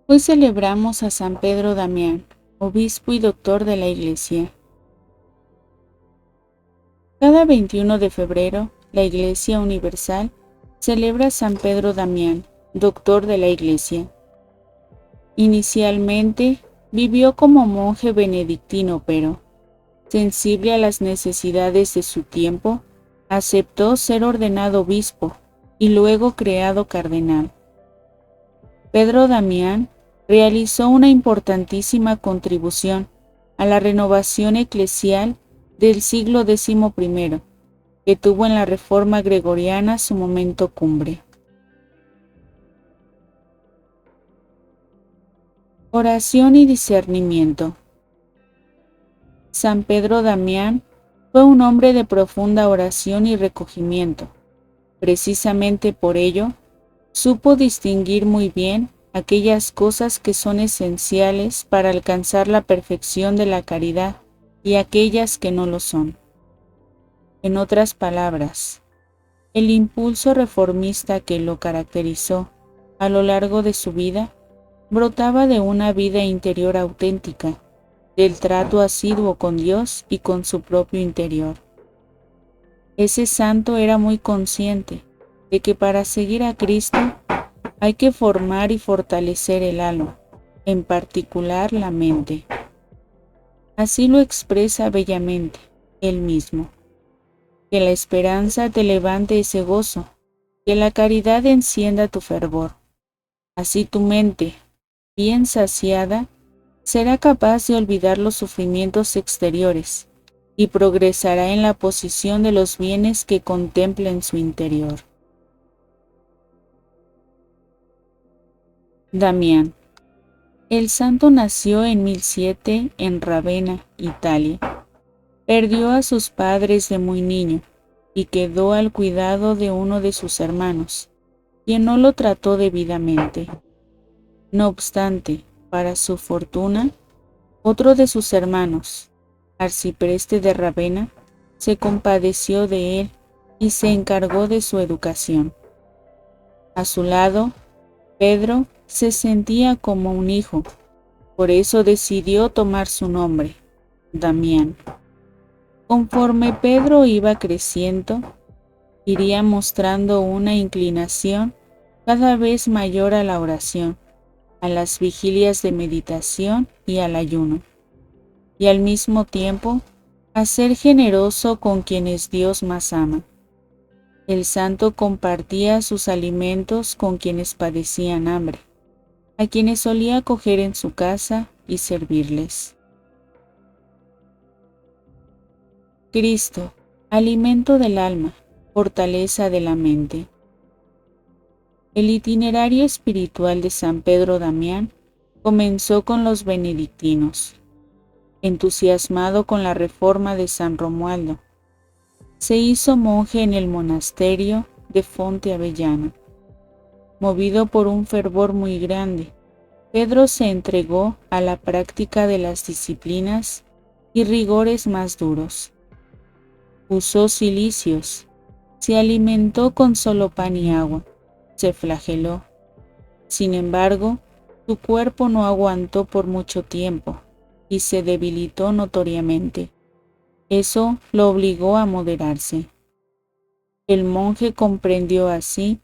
Hoy celebramos a San Pedro Damián, obispo y doctor de la Iglesia. Cada 21 de febrero, la Iglesia Universal celebra a San Pedro Damián, doctor de la Iglesia. Inicialmente, vivió como monje benedictino, pero, sensible a las necesidades de su tiempo, aceptó ser ordenado obispo y luego creado cardenal. Pedro Damián realizó una importantísima contribución a la renovación eclesial del siglo XI, que tuvo en la Reforma Gregoriana su momento cumbre. Oración y discernimiento. San Pedro Damián fue un hombre de profunda oración y recogimiento. Precisamente por ello, supo distinguir muy bien aquellas cosas que son esenciales para alcanzar la perfección de la caridad y aquellas que no lo son. En otras palabras, el impulso reformista que lo caracterizó a lo largo de su vida brotaba de una vida interior auténtica, del trato asiduo con Dios y con su propio interior. Ese santo era muy consciente de que para seguir a Cristo hay que formar y fortalecer el alma, en particular la mente. Así lo expresa bellamente él mismo: que la esperanza te levante ese gozo, que la caridad encienda tu fervor. Así tu mente, bien saciada, será capaz de olvidar los sufrimientos exteriores y progresará en la posición de los bienes que contempla en su interior. Damián. El santo nació en 1007 en Ravenna, Italia. Perdió a sus padres de muy niño y quedó al cuidado de uno de sus hermanos, quien no lo trató debidamente. No obstante, para su fortuna, otro de sus hermanos, arcipreste de Ravenna, se compadeció de él y se encargó de su educación. A su lado, Pedro se sentía como un hijo, por eso decidió tomar su nombre, Damián. Conforme Pedro iba creciendo, iría mostrando una inclinación cada vez mayor a la oración, a las vigilias de meditación y al ayuno, y al mismo tiempo a ser generoso con quienes Dios más ama. El santo compartía sus alimentos con quienes padecían hambre, a quienes solía acoger en su casa y servirles. Cristo, alimento del alma, fortaleza de la mente. El itinerario espiritual de San Pedro Damián comenzó con los benedictinos. Entusiasmado con la reforma de San Romualdo, se hizo monje en el monasterio de Fonte Avellana. Movido por un fervor muy grande, Pedro se entregó a la práctica de las disciplinas y rigores más duros. Usó cilicios, se alimentó con solo pan y agua, se flageló. Sin embargo, su cuerpo no aguantó por mucho tiempo y se debilitó notoriamente. Eso lo obligó a moderarse. El monje comprendió así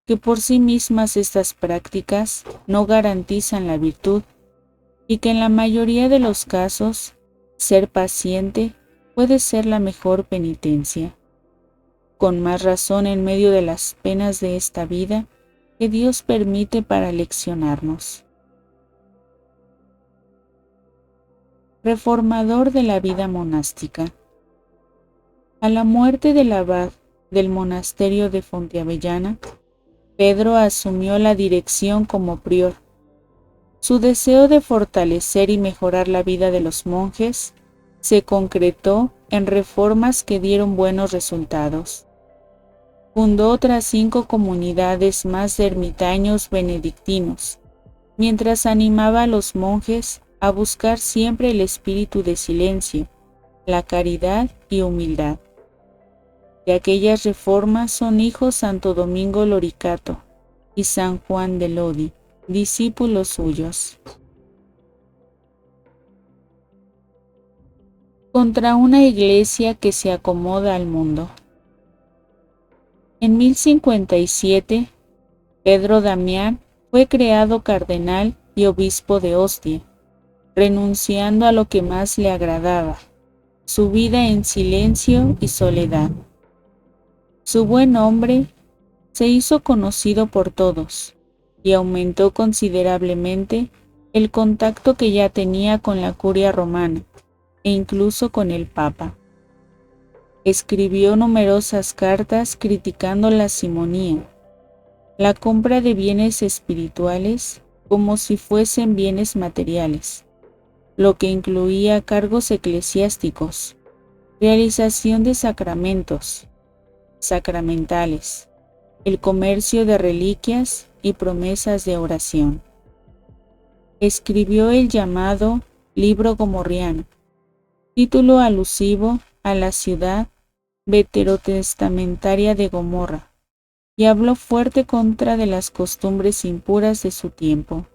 que por sí mismas estas prácticas no garantizan la virtud y que en la mayoría de los casos, ser paciente puede ser la mejor penitencia. Con más razón en medio de las penas de esta vida que Dios permite para leccionarnos. Reformador de la vida monástica. A la muerte del abad del monasterio de Fonteavellana, Pedro asumió la dirección como prior. Su deseo de fortalecer y mejorar la vida de los monjes se concretó en reformas que dieron buenos resultados. Fundó otras 5 comunidades más de ermitaños benedictinos, mientras animaba a los monjes a buscar siempre el espíritu de silencio, la caridad y humildad. De aquellas reformas son hijos Santo Domingo Loricato y San Juan de Lodi, discípulos suyos. Contra una iglesia que se acomoda al mundo. En 1057, Pedro Damián fue creado cardenal y obispo de Ostia, renunciando a lo que más le agradaba, su vida en silencio y soledad. Su buen nombre se hizo conocido por todos y aumentó considerablemente el contacto que ya tenía con la curia romana e incluso con el Papa. Escribió numerosas cartas criticando la simonía, la compra de bienes espirituales como si fuesen bienes materiales, lo que incluía cargos eclesiásticos, realización de sacramentos, sacramentales, el comercio de reliquias y promesas de oración. Escribió el llamado Libro Gomorriano, título alusivo a la ciudad veterotestamentaria de Gomorra, y habló fuerte contra de las costumbres impuras de su tiempo.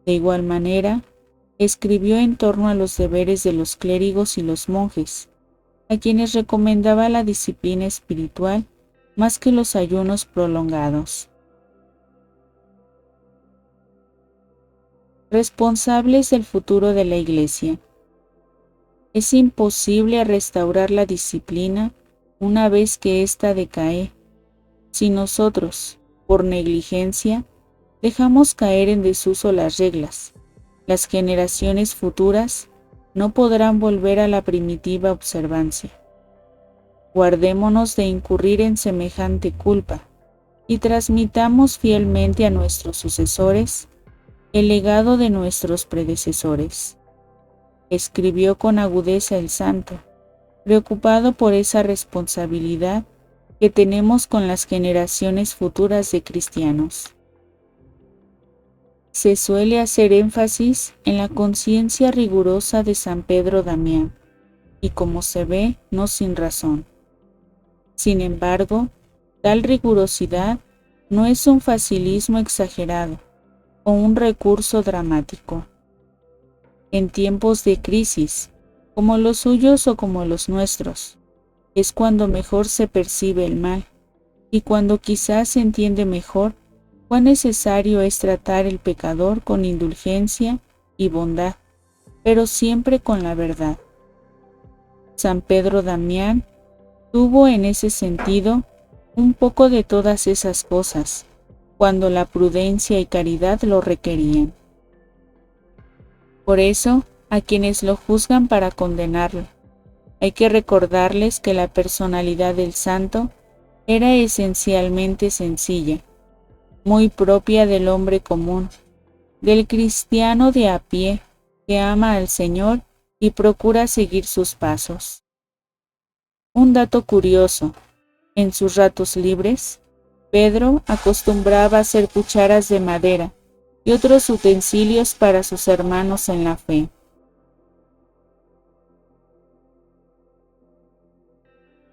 De igual manera, escribió en torno a los deberes de los clérigos y los monjes, a quienes recomendaba la disciplina espiritual más que los ayunos prolongados. Responsables del futuro de la Iglesia. Es imposible restaurar la disciplina una vez que ésta decae. Si nosotros, por negligencia, dejamos caer en desuso las reglas, las generaciones futuras no podrán volver a la primitiva observancia. Guardémonos de incurrir en semejante culpa y transmitamos fielmente a nuestros sucesores el legado de nuestros predecesores. Escribió con agudeza el santo, preocupado por esa responsabilidad que tenemos con las generaciones futuras de cristianos. Se suele hacer énfasis en la conciencia rigurosa de San Pedro Damián, y como se ve, no sin razón. Sin embargo, tal rigurosidad no es un facilismo exagerado o un recurso dramático. En tiempos de crisis, como los suyos o como los nuestros, es cuando mejor se percibe el mal y cuando quizás se entiende mejor cuán necesario es tratar el pecador con indulgencia y bondad, pero siempre con la verdad. San Pedro Damián tuvo en ese sentido un poco de todas esas cosas, cuando la prudencia y caridad lo requerían. Por eso, a quienes lo juzgan para condenarlo, hay que recordarles que la personalidad del santo era esencialmente sencilla, muy propia del hombre común, del cristiano de a pie que ama al Señor y procura seguir sus pasos. Un dato curioso: en sus ratos libres, Pedro acostumbraba a hacer cucharas de madera y otros utensilios para sus hermanos en la fe.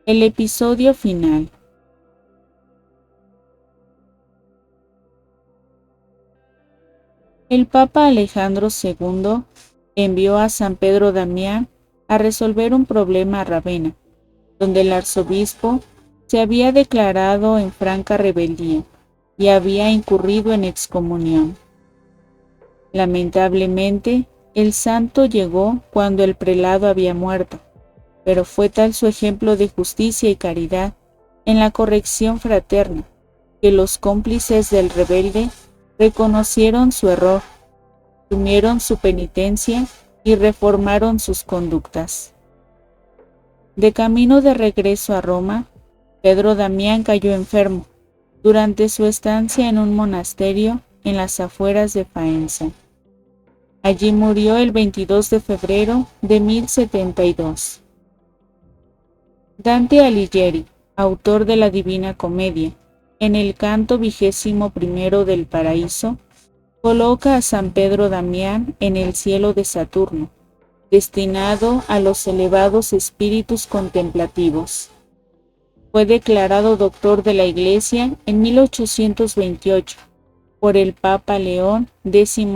El episodio final. El Papa Alejandro II envió a San Pedro Damián a resolver un problema a Ravenna, donde el arzobispo se había declarado en franca rebeldía y había incurrido en excomunión. Lamentablemente, el santo llegó cuando el prelado había muerto, pero fue tal su ejemplo de justicia y caridad en la corrección fraterna, que los cómplices del rebelde reconocieron su error, asumieron su penitencia y reformaron sus conductas. De camino de regreso a Roma, Pedro Damián cayó enfermo durante su estancia en un monasterio en las afueras de Faenza. Allí murió el 22 de febrero de 1072. Dante Alighieri, autor de la Divina Comedia, en el canto 21 del Paraíso, coloca a San Pedro Damián en el cielo de Saturno, destinado a los elevados espíritus contemplativos. Fue declarado doctor de la Iglesia en 1828 por el Papa León XII.